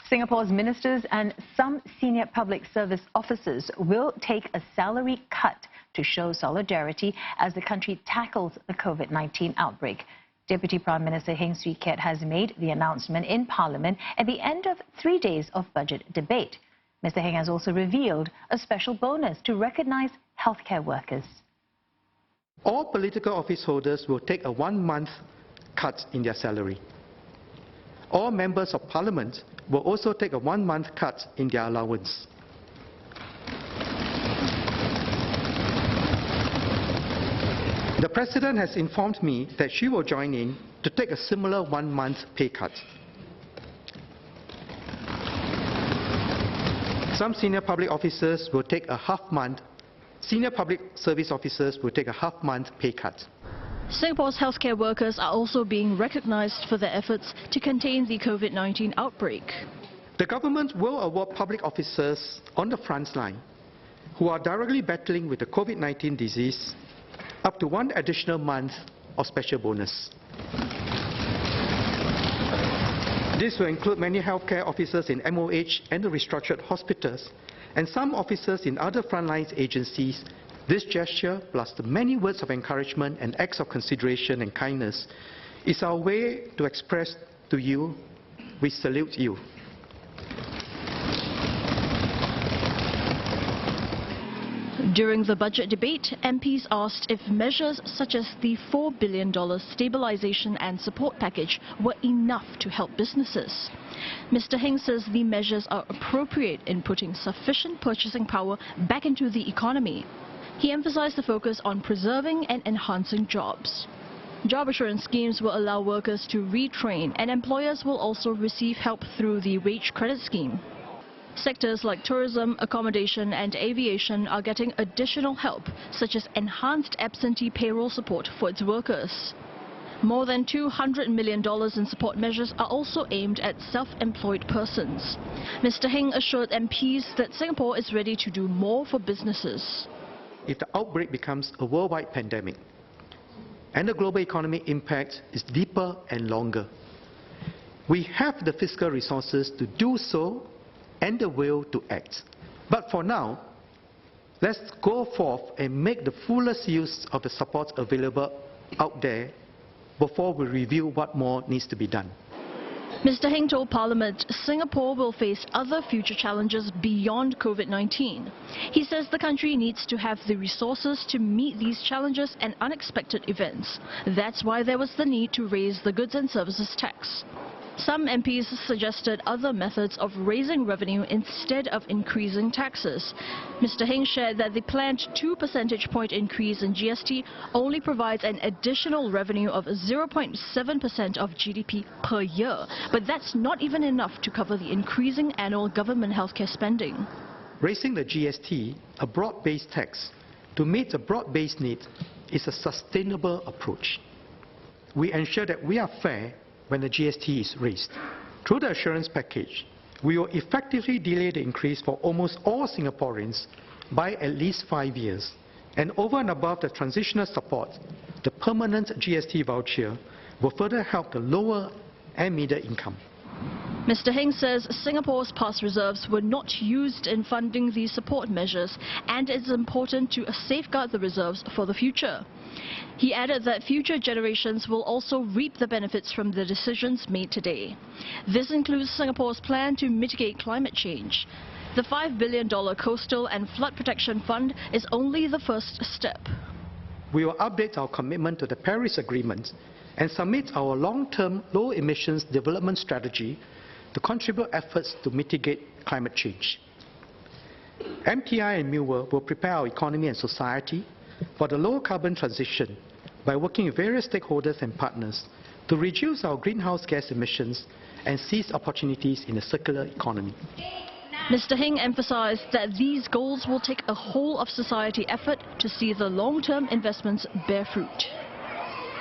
Singapore's ministers and some senior public service officers will take a salary cut to show solidarity as the country tackles the COVID-19 outbreak. Deputy Prime Minister Heng Keat has made the announcement in Parliament at the end of 3 days of budget debate. Mr. Heng has also revealed a special bonus to recognise healthcare workers. All political office holders will take a 1-month cut in their salary. All members of Parliament will also take a 1-month cut in their allowance. The President has informed me that she will join in to take a similar 1-month pay cut. Some senior public officers will take a half-month, senior public service officers will take a half-month pay cut. Singapore's healthcare workers are also being recognised for their efforts to contain the COVID-19 outbreak. The government will award public officers on the front line who are directly battling with the COVID-19 disease up to 1 additional month of special bonus. This will include many healthcare officers in MOH and the restructured hospitals and some officers in other frontline agencies. This gesture, plus the many words of encouragement and acts of consideration and kindness, is our way to express to you, we salute you. During the budget debate, MPs asked if measures such as the $4 billion stabilisation and support package were enough to help businesses. Mr. Heng says the measures are appropriate in putting sufficient purchasing power back into the economy. He emphasised the focus on preserving and enhancing jobs. Job assurance schemes will allow workers to retrain, and employers will also receive help through the wage credit scheme. Sectors like tourism, accommodation and aviation are getting additional help, such as enhanced absentee payroll support for its workers. More than $200 million in support measures are also aimed at self-employed persons. Mr. Heng assured MPs that Singapore is ready to do more for businesses. If the outbreak becomes a worldwide pandemic and the global economic impact is deeper and longer, we have the fiscal resources to do so and the will to act. But for now, let's go forth and make the fullest use of the support available out there before we review what more needs to be done. Mr. Heng told Parliament Singapore will face other future challenges beyond COVID-19. He says the country needs to have the resources to meet these challenges and unexpected events. That's why there was the need to raise the goods and services tax. Some MPs suggested other methods of raising revenue instead of increasing taxes. Mr. Heng shared that the planned 2 percentage point increase in GST only provides an additional revenue of 0.7% of GDP per year, but that's not even enough to cover the increasing annual government healthcare spending. Raising the GST, a broad-based tax, to meet a broad-based need is a sustainable approach. We ensure that we are fair when the GST is raised. Through the assurance package, we will effectively delay the increase for almost all Singaporeans by at least 5 years. And over and above the transitional support, the permanent GST voucher will further help the lower and middle income. Mr. Heng says Singapore's past reserves were not used in funding these support measures, and it's important to safeguard the reserves for the future. He added that future generations will also reap the benefits from the decisions made today. This includes Singapore's plan to mitigate climate change. The $5 billion Coastal and Flood Protection Fund is only the first step. We will update our commitment to the Paris Agreement and submit our long-term low-emissions development strategy to contribute efforts to mitigate climate change. MTI and MUWA will prepare our economy and society for the low-carbon transition by working with various stakeholders and partners to reduce our greenhouse gas emissions and seize opportunities in the circular economy. Mr. Heng emphasised that these goals will take a whole-of-society effort to see the long-term investments bear fruit.